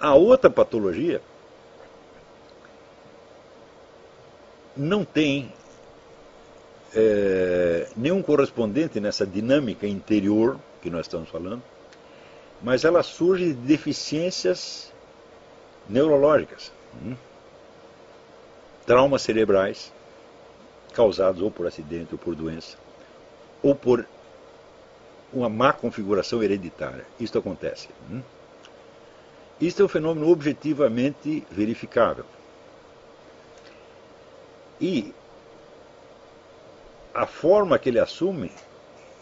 A outra patologia não tem nenhum correspondente nessa dinâmica interior que nós estamos falando, mas ela surge de deficiências neurológicas, traumas cerebrais causados ou por acidente, ou por doença, ou por uma má configuração hereditária. Isto acontece. Isto é um fenômeno objetivamente verificável. E a forma que ele assume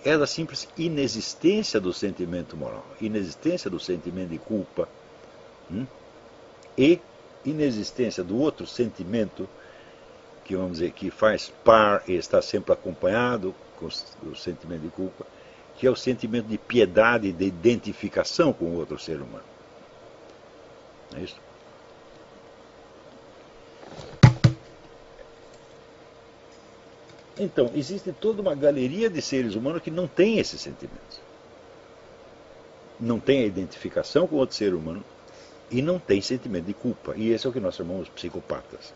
é da simples inexistência do sentimento moral, inexistência do sentimento de culpa, e inexistência do outro sentimento que, vamos dizer, que faz par e está sempre acompanhado com o sentimento de culpa, que é o sentimento de piedade e de identificação com o outro ser humano. É isso? Então, existe toda uma galeria de seres humanos que não tem esses sentimentos. Não tem a identificação com outro ser humano e não tem sentimento de culpa. E esse é o que nós chamamos de psicopatas.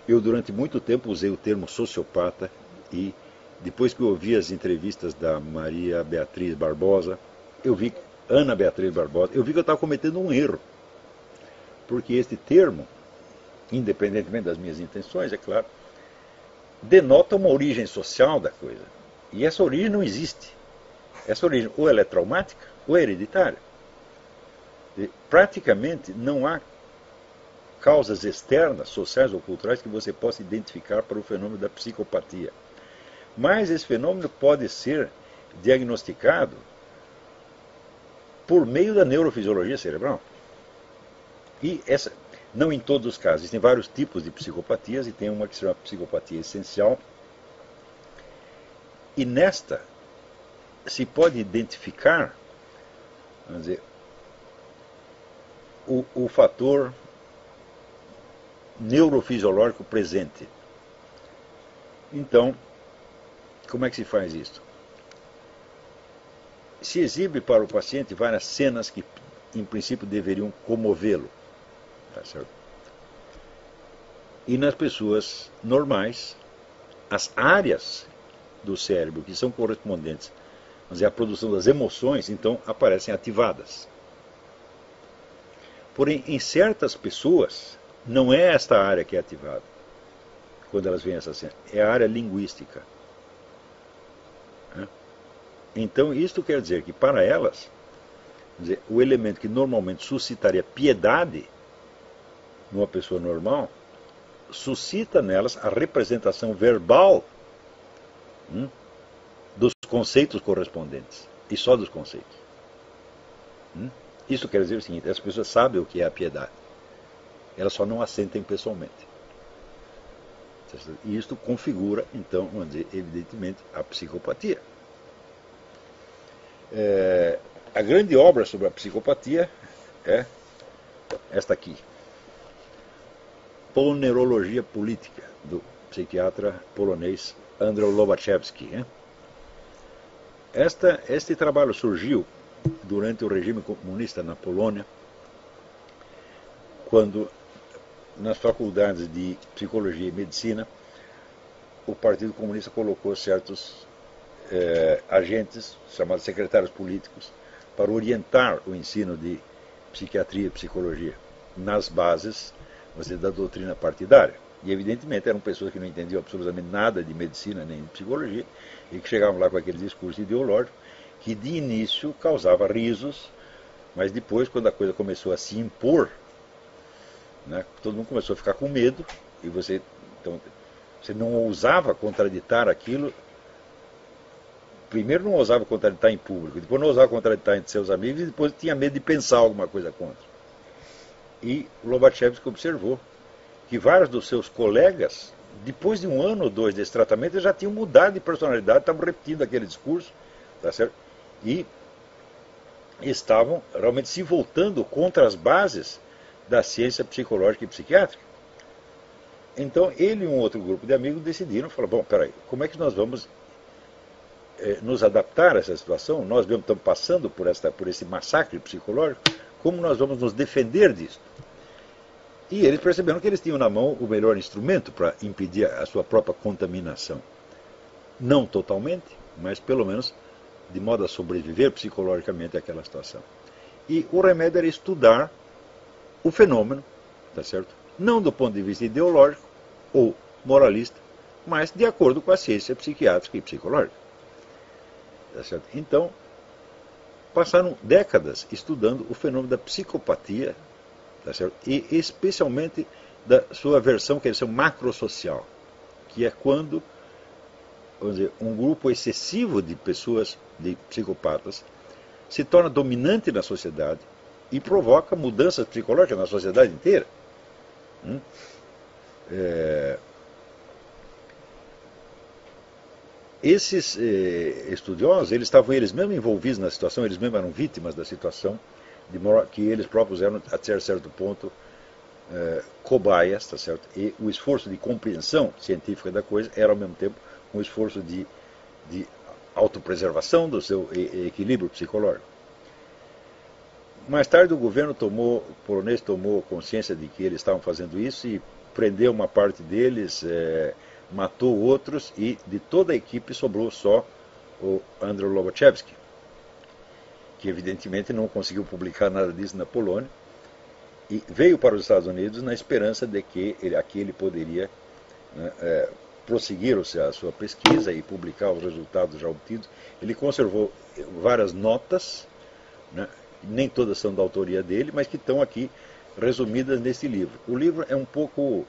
Eu, durante muito tempo, usei o termo sociopata e, depois que eu ouvi as entrevistas da Maria Beatriz Barbosa, Ana Beatriz Barbosa, eu vi que eu estava cometendo um erro. Porque este termo, independentemente das minhas intenções, é claro, denota uma origem social da coisa. E essa origem não existe. Essa origem ou ela é traumática ou é hereditária. E, praticamente não há causas externas, sociais ou culturais, que você possa identificar para o fenômeno da psicopatia. Mas esse fenômeno pode ser diagnosticado por meio da neurofisiologia cerebral. E essa, não em todos os casos, existem vários tipos de psicopatias e tem uma que se chama psicopatia essencial. E nesta se pode identificar, vamos dizer, o fator neurofisiológico presente. Então, como é que se faz isso? Se exibe para o paciente várias cenas que, em princípio, deveriam comovê-lo. Tá certo? E nas pessoas normais, as áreas do cérebro que são correspondentes, vamos dizer, à produção das emoções, então aparecem ativadas. Porém, em certas pessoas, não é esta área que é ativada quando elas veem essa cena, é a área linguística. Então, isto quer dizer que, para elas, vamos dizer, o elemento que normalmente suscitaria piedade numa pessoa normal, suscita nelas a representação verbal dos conceitos correspondentes, e só dos conceitos. Isso quer dizer o seguinte: as pessoas sabem o que é a piedade, elas só não a sentem pessoalmente. E isto configura, então, vamos dizer, evidentemente, a psicopatia. A grande obra sobre a psicopatia é esta aqui, Poneurologia Política, do psiquiatra polonês Andrzej Lobaczewski. Este trabalho surgiu durante o regime comunista na Polônia, quando, nas faculdades de psicologia e medicina, o Partido Comunista colocou certos agentes, chamados secretários políticos, para orientar o ensino de psiquiatria e psicologia nas bases, da doutrina partidária. E, evidentemente, eram pessoas que não entendiam absolutamente nada de medicina nem de psicologia, e que chegavam lá com aquele discurso ideológico, que de início causava risos, mas depois, quando a coisa começou a se impor, todo mundo começou a ficar com medo, e você não ousava contraditar aquilo. Primeiro não ousava contraditar em público, depois não ousava contraditar entre seus amigos, e depois tinha medo de pensar alguma coisa contra. E Lobaczewski observou que vários dos seus colegas, depois de 1 ano ou 2 desse tratamento, já tinham mudado de personalidade, estavam repetindo aquele discurso, tá certo? E estavam realmente se voltando contra as bases da ciência psicológica e psiquiátrica. Então ele e um outro grupo de amigos decidiram, falaram: bom, peraí, como é que nós vamos nos adaptar a essa situação? Nós mesmo estamos passando por esse massacre psicológico, Como nós vamos nos defender disso? E eles perceberam que eles tinham na mão o melhor instrumento para impedir a sua própria contaminação. Não totalmente, mas pelo menos de modo a sobreviver psicologicamente àquela situação. E o remédio era estudar o fenômeno, tá certo? Não do ponto de vista ideológico ou moralista, mas de acordo com a ciência psiquiátrica e psicológica. Tá certo? Então, passaram décadas estudando o fenômeno da psicopatia, tá certo? E especialmente da sua versão, que é a versão macrosocial, que é quando, vamos dizer, um grupo excessivo de pessoas, de psicopatas, se torna dominante na sociedade e provoca mudanças psicológicas na sociedade inteira. Esses estudiosos, eles estavam eles mesmos envolvidos na situação, eles mesmos eram vítimas da situação, de modo que eles próprios eram, até certo ponto, cobaias, tá certo? E o esforço de compreensão científica da coisa era, ao mesmo tempo, um esforço de autopreservação do seu equilíbrio psicológico. Mais tarde o governo polonês tomou consciência de que eles estavam fazendo isso e prendeu uma parte deles, matou outros, e de toda a equipe sobrou só o Andrzej Lobachevsky, que evidentemente não conseguiu publicar nada disso na Polônia, e veio para os Estados Unidos na esperança de que aqui ele poderia, né, prosseguir a sua pesquisa e publicar os resultados já obtidos. Ele conservou várias notas, né, nem todas são da autoria dele, mas que estão aqui resumidas nesse livro. O livro é um pouco,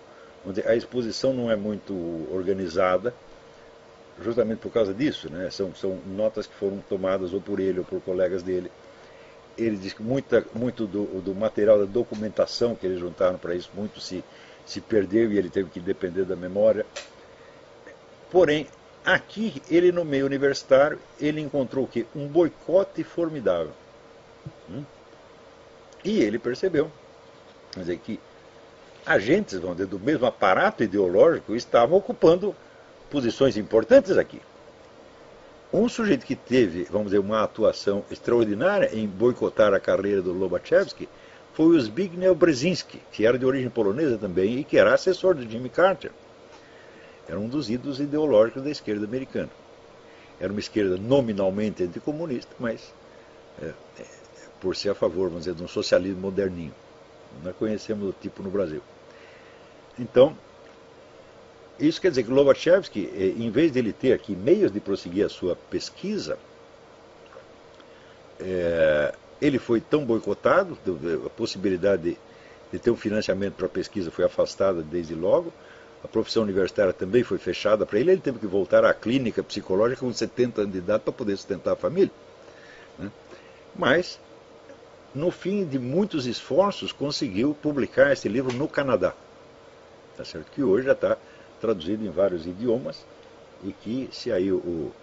a exposição não é muito organizada, justamente por causa disso, né? São notas que foram tomadas ou por ele ou por colegas dele. Ele diz que muito do material da documentação que eles juntaram para isso, muito se perdeu e ele teve que depender da memória. Porém, aqui, ele no meio universitário, ele encontrou o quê? Um boicote formidável. E ele percebeu, quer dizer, que agentes, vamos dizer, do mesmo aparato ideológico estavam ocupando posições importantes aqui. Um sujeito que teve, vamos dizer, uma atuação extraordinária em boicotar a carreira do Lobachevsky foi o Zbigniew Brzezinski, que era de origem polonesa também e que era assessor de Jimmy Carter. Era um dos ídolos ideológicos da esquerda americana. Era uma esquerda nominalmente anticomunista, mas por ser a favor, vamos dizer, de um socialismo moderninho. Nós conhecemos o tipo no Brasil. Então, isso quer dizer que Lobachevsky, em vez de ele ter aqui meios de prosseguir a sua pesquisa, ele foi tão boicotado, a possibilidade de ter um financiamento para a pesquisa foi afastada desde logo, a profissão universitária também foi fechada para ele teve que voltar à clínica psicológica com 70 anos de idade para poder sustentar a família. Né? Mas, no fim de muitos esforços, conseguiu publicar esse livro no Canadá. Tá certo? Que hoje já está traduzido em vários idiomas e que, se aí o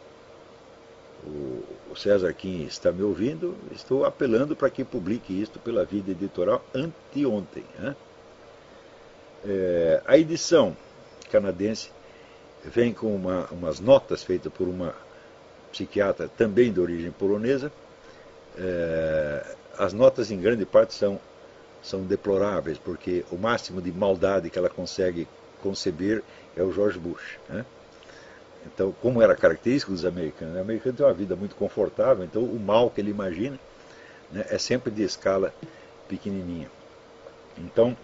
César Kim está me ouvindo, estou apelando para que publique isto pela Vida Editorial anteontem. Né? A edição canadense vem com umas notas feitas por uma psiquiatra também de origem polonesa. As notas, em grande parte, são deploráveis, porque o máximo de maldade que ela consegue conceber é o George Bush. Né? Então, como era característico dos americanos, o americano tem uma vida muito confortável, então o mal que ele imagina, né, é sempre de escala pequenininha. Então,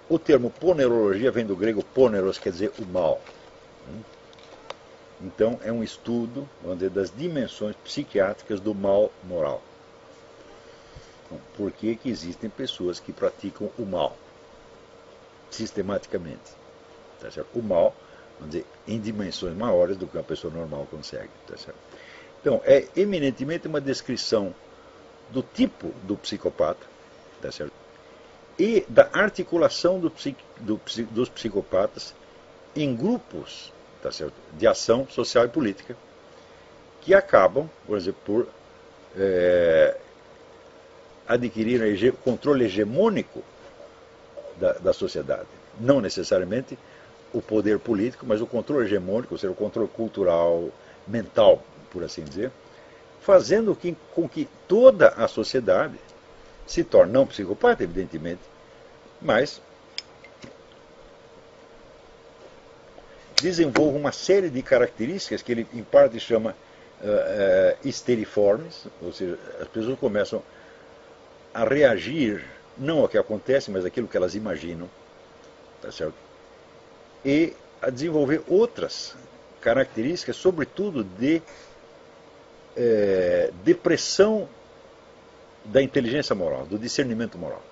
o termo ponerologia vem do grego poneros, quer dizer o mal. Então, é um estudo, vamos dizer, das dimensões psiquiátricas do mal moral. Então, por que existem pessoas que praticam o mal sistematicamente? Tá certo? O mal, vamos dizer, em dimensões maiores do que uma pessoa normal consegue. Tá certo? Então, é eminentemente uma descrição do tipo do psicopata, tá certo? E da articulação dos psicopatas em grupos, tá certo, de ação social e política, que acabam, por exemplo, por adquirir o controle hegemônico da sociedade. Não necessariamente o poder político, mas o controle hegemônico, ou seja, o controle cultural, mental, por assim dizer, fazendo com que toda a sociedade se torne, não psicopata, evidentemente, mas desenvolva uma série de características que ele, em parte, chama histeriformes, ou seja, as pessoas começam a reagir, não ao que acontece, mas àquilo que elas imaginam, tá certo? E a desenvolver outras características, sobretudo de depressão da inteligência moral, do discernimento moral.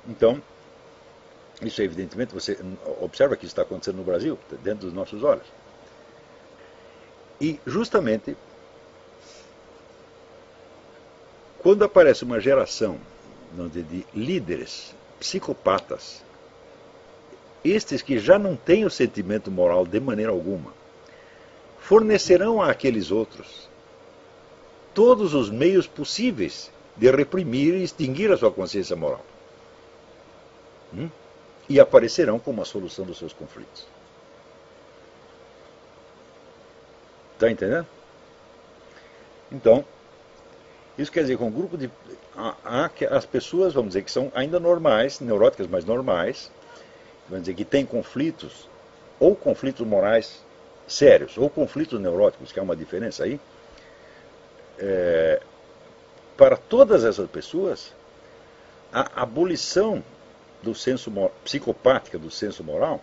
Então, isso evidentemente, você observa que isso está acontecendo no Brasil, dentro dos nossos olhos. E justamente, quando aparece uma geração de líderes psicopatas, estes que já não têm o sentimento moral de maneira alguma, fornecerão àqueles outros todos os meios possíveis de reprimir e extinguir a sua consciência moral. E aparecerão como a solução dos seus conflitos. Está entendendo? Então, isso quer dizer que um grupo de... as pessoas, vamos dizer, que são ainda normais, neuróticas, mas normais, vamos dizer, que têm conflitos, ou conflitos morais sérios, ou conflitos neuróticos, que há uma diferença aí, para todas essas pessoas, a abolição do senso psicopática do senso moral,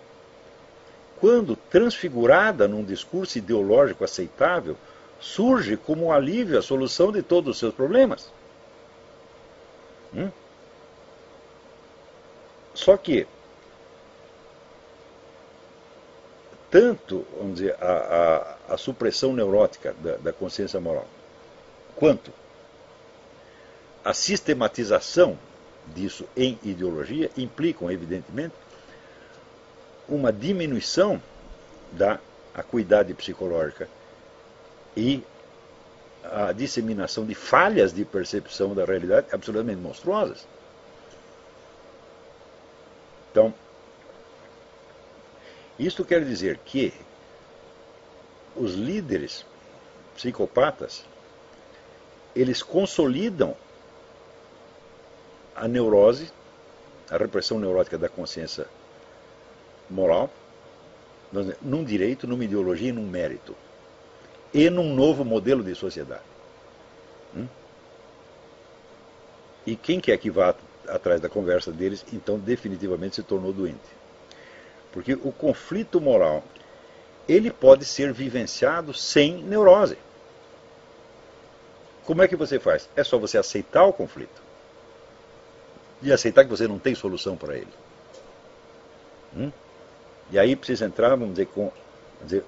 quando transfigurada num discurso ideológico aceitável, surge como um alívio, a solução de todos os seus problemas. Só que tanto, vamos dizer, a supressão neurótica da consciência moral, quanto a sistematização disso em ideologia implicam, evidentemente, uma diminuição da acuidade psicológica e a disseminação de falhas de percepção da realidade absolutamente monstruosas. Então, isto quer dizer que os líderes psicopatas, eles consolidam a neurose, a repressão neurótica da consciência moral, num direito, numa ideologia e num mérito. E num novo modelo de sociedade. E quem quer que vá atrás da conversa deles, então definitivamente se tornou doente. Porque o conflito moral, ele pode ser vivenciado sem neurose. Como é que você faz? É só você aceitar o conflito. E aceitar que você não tem solução para ele. E aí precisa entrar, vamos dizer, com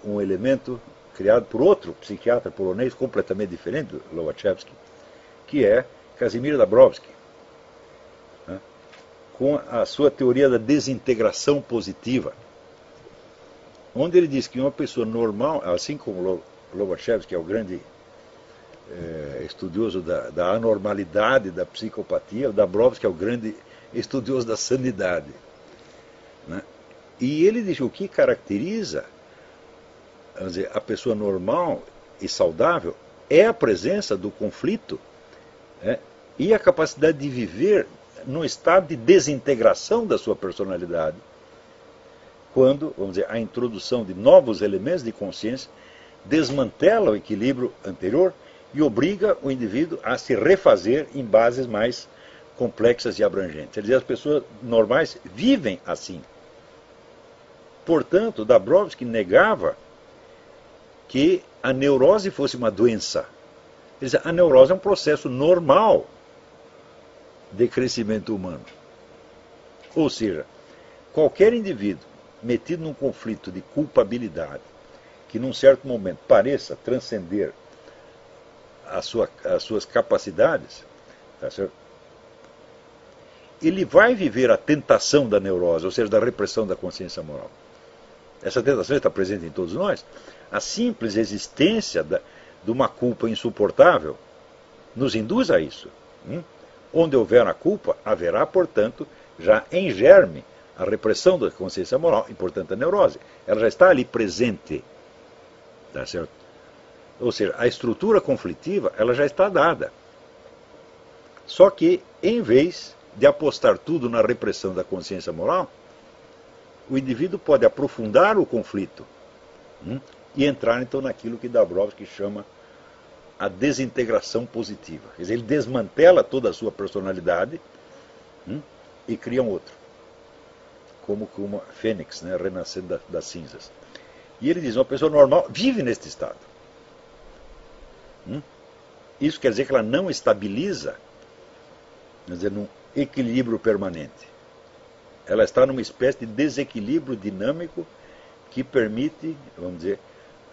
um elemento criado por outro psiquiatra polonês completamente diferente do Lobachevsky, que é Kazimierz Dabrowski, com a sua teoria da desintegração positiva, onde ele diz que uma pessoa normal, assim como Lobachevsky é o grande estudioso da anormalidade, da psicopatia, o Dabrowski é o grande estudioso da sanidade. E ele diz que o que caracteriza, vamos dizer, a pessoa normal e saudável é a presença do conflito e a capacidade de viver num estado de desintegração da sua personalidade, quando, vamos dizer, a introdução de novos elementos de consciência desmantela o equilíbrio anterior e obriga o indivíduo a se refazer em bases mais complexas e abrangentes. Quer dizer, as pessoas normais vivem assim. Portanto, Dabrowski negava que a neurose fosse uma doença. Quer dizer, a neurose é um processo normal de crescimento humano. Ou seja, qualquer indivíduo metido num conflito de culpabilidade, que num certo momento pareça transcender as suas capacidades, tá certo? Ele vai viver a tentação da neurose, ou seja, da repressão da consciência moral. Essa tentação está presente em todos nós. A simples existência de uma culpa insuportável nos induz a isso. Onde houver a culpa, haverá, portanto, já em germe a repressão da consciência moral e, portanto, a neurose. Ela já está ali presente. Tá certo? Ou seja, a estrutura conflitiva ela já está dada. Só que, em vez de apostar tudo na repressão da consciência moral, o indivíduo pode aprofundar o conflito e entrar então naquilo que Dabrowski chama a desintegração positiva. Quer dizer, ele desmantela toda a sua personalidade e cria um outro. Como uma fênix, né, renascendo das cinzas. E ele diz, uma pessoa normal vive neste estado. Isso quer dizer que ela não estabiliza, quer dizer, num equilíbrio permanente. Ela está numa espécie de desequilíbrio dinâmico que permite, vamos dizer,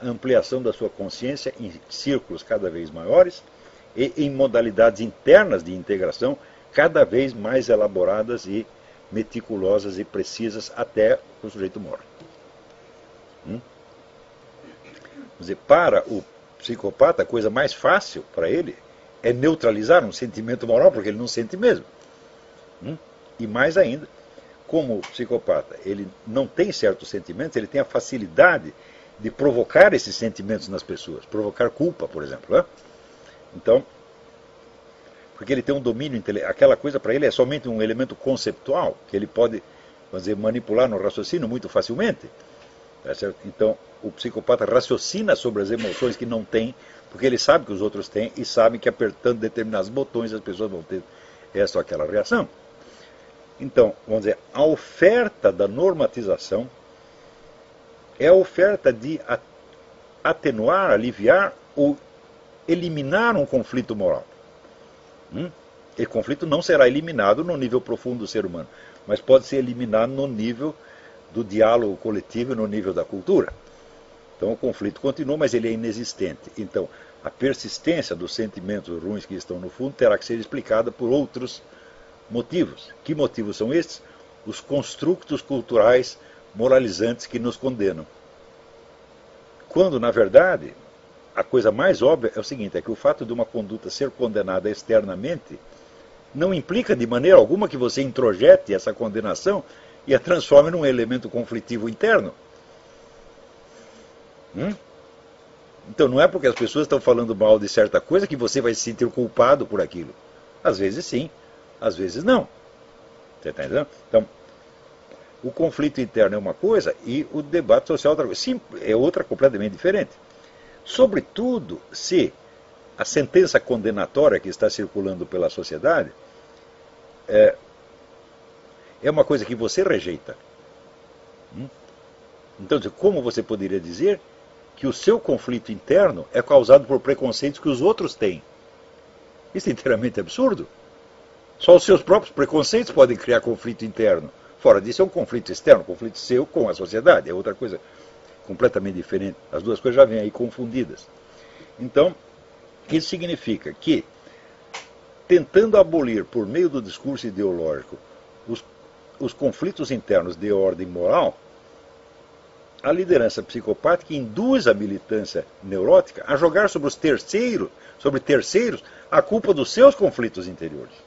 a ampliação da sua consciência em círculos cada vez maiores e em modalidades internas de integração cada vez mais elaboradas e meticulosas e precisas até o sujeito morre. Quer dizer, para o psicopata, a coisa mais fácil para ele é neutralizar um sentimento moral, porque ele não sente mesmo. E mais ainda, como o psicopata ele não tem certos sentimentos, ele tem a facilidade de provocar esses sentimentos nas pessoas, provocar culpa, por exemplo. Né? Então, porque ele tem um domínio intelectual, aquela coisa para ele é somente um elemento conceptual, que ele pode, vamos dizer, manipular no raciocínio muito facilmente. Tá certo? Então, o psicopata raciocina sobre as emoções que não tem, porque ele sabe que os outros têm e sabe que apertando determinados botões as pessoas vão ter essa ou aquela reação. Então, vamos dizer, a oferta da normatização é a oferta de atenuar, aliviar ou eliminar um conflito moral. E conflito não será eliminado no nível profundo do ser humano, mas pode ser eliminado no nível do diálogo coletivo e no nível da cultura. Então o conflito continua, mas ele é inexistente. Então a persistência dos sentimentos ruins que estão no fundo terá que ser explicada por outros motivos. Que motivos são estes? Os construtos culturais moralizantes que nos condenam. Quando, na verdade, a coisa mais óbvia é o seguinte, é que o fato de uma conduta ser condenada externamente não implica de maneira alguma que você introjete essa condenação e a transforme num elemento conflitivo interno. Então não é porque as pessoas estão falando mal de certa coisa que você vai se sentir culpado por aquilo. Às vezes sim, às vezes não. Você está entendendo? Então, o conflito interno é uma coisa e o debate social é outra coisa. Sim, é outra completamente diferente. Sobretudo se a sentença condenatória que está circulando pela sociedade é uma coisa que você rejeita. Então, como você poderia dizer que o seu conflito interno é causado por preconceitos que os outros têm? Isso é inteiramente absurdo. Só os seus próprios preconceitos podem criar conflito interno. Fora disso é um conflito externo, um conflito seu com a sociedade, é outra coisa completamente diferente. As duas coisas já vêm aí confundidas. Então, isso significa que, tentando abolir por meio do discurso ideológico os conflitos internos de ordem moral, a liderança psicopática induz a militância neurótica a jogar sobre terceiros, a culpa dos seus conflitos interiores.